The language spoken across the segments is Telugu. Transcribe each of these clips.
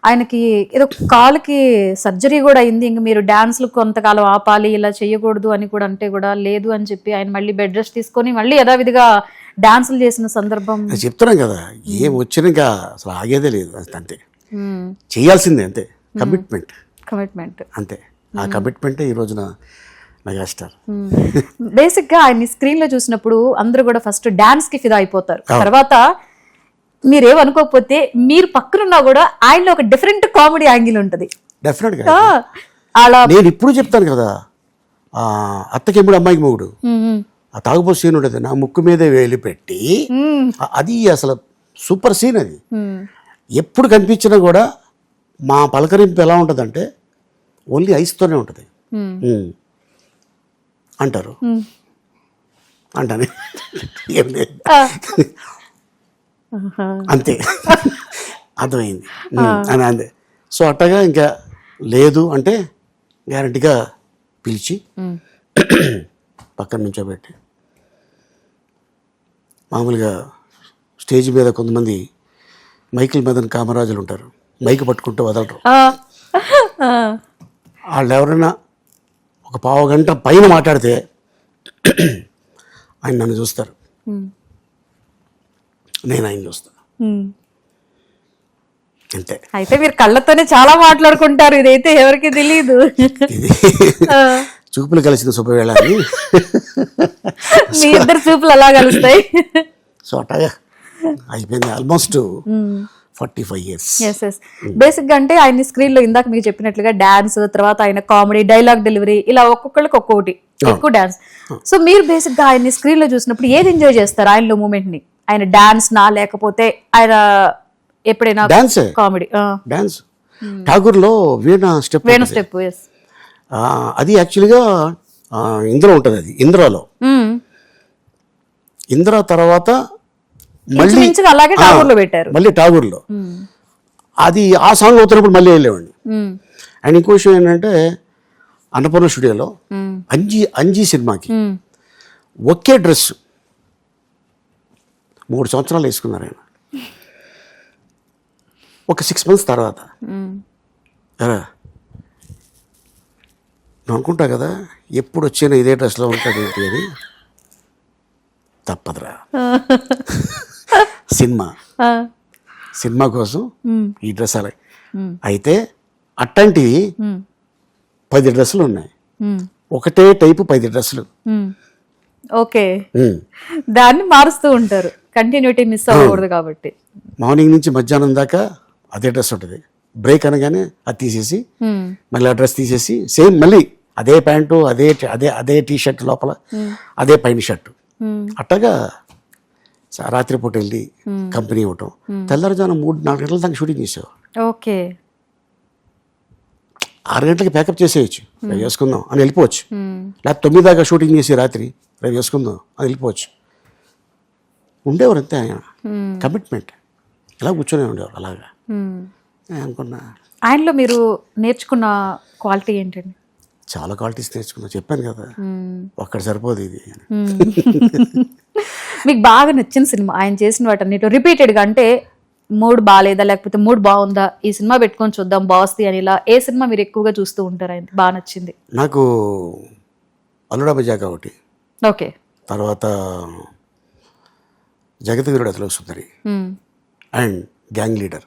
ఆయనకి ఏదో కాలుకి సర్జరీ కూడా అయింది, ఇంక మీరు డాన్స్లు కొంతకాలం ఆపాలి, ఇలా చేయకూడదు అని కూడా అంటే కూడా లేదు అని చెప్పి ఆయన మళ్ళీ బెడ్ రెస్ట్ తీసుకొని మళ్ళీ యథావిధిగా డాన్సులు చేసిన సందర్భం. చెప్తున్నాం కదా, ఏం వచ్చినా ఇంకా అసలు ఆగేదే లేదు, అంతే చేయాల్సిందే, అంతే కమిట్మెంట్ అంతే. ఆ కమిట్మెంటే ఈ రోజున మెగాస్టార్. బేసిక్ గా ఆయన్ని స్క్రీన్ లో చూసినప్పుడు అందరూ కూడా ఫస్ట్ డాన్స్ కి ఫిదా అయిపోతారు, తర్వాత మీరేమనుకోకపోతే మీరు పక్కనున్నా కూడా ఆయనలో ఒక డిఫరెంట్ కామెడీ యాంగిల్ ఉంటుంది. డెఫినెట్ గా అలా నేను ఇప్పుడు చెప్తాను కదా, అత్తకెప్పుడు అమ్మాయికి మొగుడు, ఆ తాగుబోతు సీన్ ఉండదు, నా ముక్కు మీదే వేలు పెట్టి, అది అసలు సూపర్ సీన్. అది ఎప్పుడు కనిపించినా కూడా మా పలకరింపు ఎలా ఉంటుందంటే ఓన్లీ ఐస్తోనే ఉంటుంది అంటారు, అంటానే ఏం లేదు అంతే, అర్థమైంది అని అంతే. సో అట్టగా ఇంకా లేదు అంటే గ్యారంటీగా పిలిచి పక్కన నుంచోబెట్టి, మామూలుగా స్టేజ్ మీద కొంతమంది మైకుల మీద కామరాజులు ఉంటారు, మైక్ పట్టుకుంటూ వదలరు, వాళ్ళు ఎవరైనా ఒక పావు గంట పైన మాట్లాడితే ఆయన నన్ను చూస్తారు, నేను ఆయన చూస్తాను, అంతే. అయితే మీరు కళ్ళతోనే చాలా మాట్లాడుకుంటారు, ఇదైతే ఎవరికి తెలియదు. ఇది చూపులు కలిసిన శుభవేళ అని మీ ఇద్దరు చూపులు అలా కలుస్తాయి. సో అట్టగా అయిపోయింది ఆల్మోస్ట్ 45 years. బేసిక్ గా అంటే ఆయన స్క్రీన్ లో ఇందాక మీకు చెప్పినట్లుగా డాన్స్, తర్వాత ఆయన కామెడీ, డైలాగ్ డెలివరీ, ఇలా ఒక్కొక్కళ్ళకి ఒక్కొక్కటి ఎక్కువ డాన్స్. సో మీరు బేసిక్ గా ఆయన స్క్రీన్ లో చూసినప్పుడు ఏది ఎంజాయ్ చేస్తారు ఆయనలో మూమెంట్ ని? ఆయన డాన్స్ నా, లేకపోతే ఆయన ఎప్పుడైనా కామెడీ? డాన్స్ ఠాగూర్ లో వేణు స్టెప్, అది యాక్చువల్గా ఇంద్ర ఉంటుంది, అది ఇంద్రాలో, ఇంద్ర తర్వాత మళ్ళీ అలాగే ఠాగూర్లో పెట్టారు, మళ్ళీ ఠాగూర్లో అది ఆ సాంగ్ అవుతున్నప్పుడు మళ్ళీ వెళ్ళేవాడిని. అండ్ ఇంకో విషయం ఏంటంటే అన్నపూర్ణ స్టూడియోలో అంజీ సినిమాకి ఒకే డ్రెస్ 3 సంవత్సరాలు వేసుకున్నారు ఆయన. ఒక 6 months తర్వాత ఎరా నువ్వు అనుకుంటా కదా ఎప్పుడు వచ్చినా ఇదే డ్రెస్లో ఉంటాడు ఏంటి అని, తప్పదురా సినిమా కోసం ఈ డ్రెస్ అలా. అయితే అట్లాంటివి 10 డ్రెస్సులు ఉన్నాయి, ఒకటే టైపు 10 డ్రెస్సులు. ఓకే, దాన్ని మారుస్తూ ఉంటారు, కంటిన్యూటీ మిస్ అవ్వకూడదు కాబట్టి. మార్నింగ్ నుంచి మధ్యాహ్నం దాకా అదే డ్రెస్ ఉంటుంది, బ్రేక్ అనగానే అది తీసేసి మళ్ళీ ఆ డ్రెస్ తీసేసి సేమ్ మళ్ళీ అదే ప్యాంటు, అదే అదే అదే టీ షర్ట్ లోపల అదే పైన షర్టు. అట్టగా రాత్రిపూట వెళ్ళి కంపెనీ ఇవ్వటం, తెల్లారుజామున 3-4 గంటల దాకా షూటింగ్ చేసేవారు. ఓకే, 6 గంటలకి ప్యాకప్ చేసేయచ్చు, రేపు వేసుకుందాం అని వెళ్ళిపోవచ్చు. లేకపోతే 9 దాకా షూటింగ్ చేసి రాత్రి రేపు వేసుకుందాం అని వెళ్ళిపోవచ్చు. ఉండేవారు అంతే, ఆయన కమిట్మెంట్, ఇలా కూర్చొని ఉండేవారు అలాగా. అనుకున్నా ఆయనలో మీరు నేర్చుకున్న క్వాలిటీ ఏంటండి? చాలా క్వాలిటీస్ నేర్చుకున్నా, చెప్పాను కదా, ఒక్కటి సరిపోదు ఇది. మీకు బాగా నచ్చిన సినిమా ఆయన చేసిన వాటన్నిటి రిపీటెడ్గా, అంటే మూడ్ బాగాలేదా లేకపోతే మూడ్ బాగుందా, ఈ సినిమా పెట్టుకొని చూద్దాం బాస్ది అని, ఇలా ఏ సినిమా మీరు ఎక్కువగా చూస్తూ ఉంటారు ఆయన బాగా నచ్చింది? నాకు అల్లుడా మజాకా ఒకటి, ఓకే, తర్వాత జగద్గిరుడు అతలో సుందరి, అండ్ గ్యాంగ్ లీడర్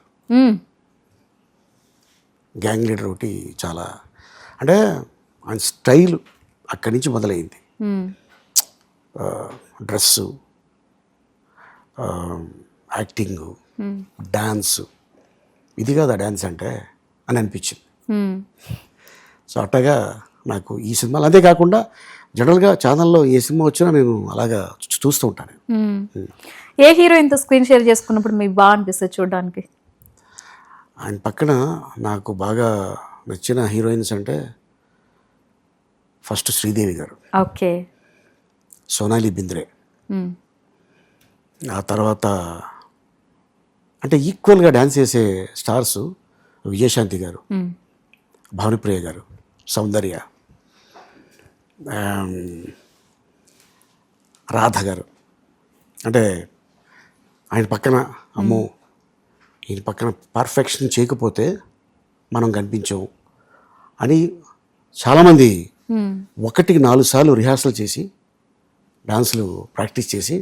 ఒకటి. చాలా అంటే ఆయన స్టైల్ అక్కడి నుంచి మొదలైంది, డ్రెస్సు, యాక్టింగు, డాన్సు, ఇది కాదు ఆ డ్యాన్స్ అంటే అని అనిపించింది. సో అట్టగా నాకు ఈ సినిమాలు, అదే కాకుండా జనరల్గా ఛానల్లో ఏ సినిమా వచ్చినా నేను అలాగా చూస్తూ ఉంటాను. ఏ హీరోయిన్తో స్క్రీన్ షేర్ చేసుకున్నప్పుడు మీకు బాగా అనిపిస్తుంది చూడడానికి? ఆయన పక్కన నాకు బాగా నచ్చిన హీరోయిన్స్ అంటే ఫస్ట్ శ్రీదేవి గారు, ఓకే, సోనాలి బింద్రే, ఆ తర్వాత అంటే ఈక్వల్గా డ్యాన్స్ చేసే స్టార్స్ విజయశాంతి గారు, భానుప్రియ గారు, సౌందర్య, రాధ గారు. అంటే ఆయన పక్కన అమ్మో ఈయన పక్కన పర్ఫెక్షన్ చేయకపోతే మనం కనిపించాం అని చాలామంది 1కి 4 సార్లు రిహార్సల్ చేసి డాన్సులు ప్రాక్టీస్ చేసి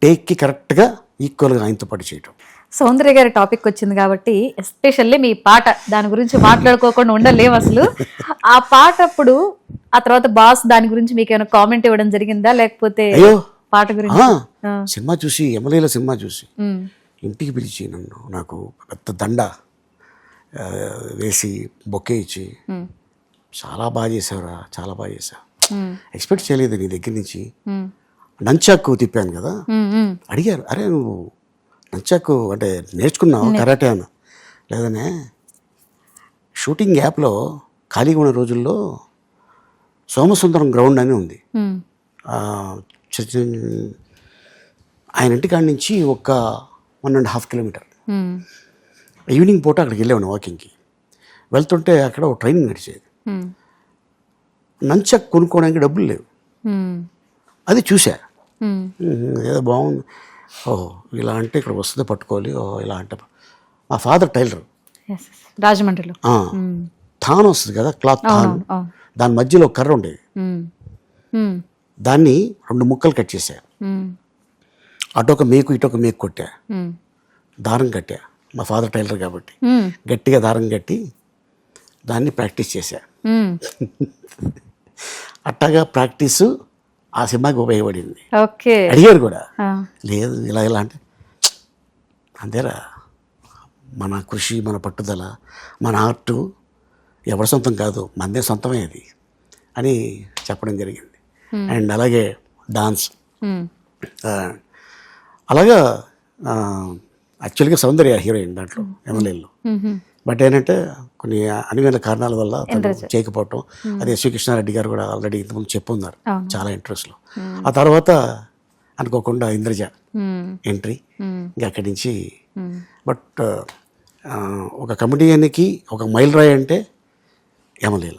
టేక్కి కరెక్ట్గా ఈక్వల్గా ఆయనతో పాటు చేయటం. సౌందర్య గారి టాపిక్ వచ్చింది కాబట్టి ఎస్పెషల్లీ మీ పాట దాని గురించి మాట్లాడుకోకుండా ఉండలేము అసలు. ఆ పాట అప్పుడు ఆ తర్వాత బాస్ దాని గురించి మీకు ఏమైనా కామెంట్ ఇవ్వడం జరిగిందా, లేకపోతే అయ్యో పాట గురించి? సినిమా చూసి యమలీల సినిమా చూసి ఇంటికి పిలిచి నన్ను నాకు పెద్ద దండ వేసి బొకే ఇచ్చి చాలా బాగా చేసావురా, చాలా బాగా చేసావు, ఎక్స్పెక్ట్ చేయలేదు నీ దగ్గర నుంచి. నంచాకు తిప్పాను కదా, అడిగారు అరే నువ్వు నంచాకు అంటే నేర్చుకున్నావు కరాటే అన్న. లేదనే షూటింగ్ గ్యాప్లో ఖాళీగా ఉన్న రోజుల్లో సోమసుందరం గ్రౌండ్ అని ఉంది, ఆయన ఇంటికాడ నుంచి ఒక 1.5 కిలోమీటర్. ఈవినింగ్ పూట అక్కడికి వెళ్ళేవాడిని వాకింగ్కి. వెళ్తుంటే అక్కడ ఒక ట్రైన్ నడిచేది. నంచక్ కొనుక్కోవడానికి డబ్బులు లేవు. అది చూసా, ఏదో బాగుంది, ఓహో ఇలా అంటే ఇక్కడ వస్తుంది పట్టుకోవాలి, ఓహో ఇలా అంటే. మా ఫాదర్ టైలర్, రాజమండ్రిలో థాన్ వస్తుంది కదా, క్లాత్ థాన్, దాని మధ్యలో కర్ర ఉండేది, దాన్ని 2 ముక్కలు కట్ చేశా. అటొక మేకు ఇటొక మేకు కొట్టా, దారం కట్టా. మా ఫాదర్ టైలర్ కాబట్టి గట్టిగా దారం కట్టి దాన్ని ప్రాక్టీస్ చేశా. అట్టగా ప్రాక్టీసు ఆ సినిమాకి ఉపయోగపడింది. అడిగారు కూడా, లేదు ఇలా ఇలా అంటే అంతేరా, మన కృషి, మన పట్టుదల, మన ఆర్టు ఎవరి సొంతం కాదు, మనదే సొంతమే అది అని చెప్పడం జరిగింది. అండ్ అలాగే డాన్స్, అలాగా యాక్చువల్గా సౌందర్య హీరోయిన్ దాంట్లో ఎమ్మెల్యేలో. బట్ ఏంటంటే కొన్ని అనువైన కారణాల వల్ల చేయకపోవటం. అది ఎస్వి కృష్ణారెడ్డి గారు కూడా ఆల్రెడీ ఇంతకుముందు చెప్పున్నారు చాలా ఇంట్రెస్ట్లో. ఆ తర్వాత అనుకోకుండా ఇంద్రజ ఎంట్రీ, ఇంకా అక్కడి నుంచి. బట్ ఒక కమెడియన్కి ఒక మైల్ రాయి అంటే యమలీల.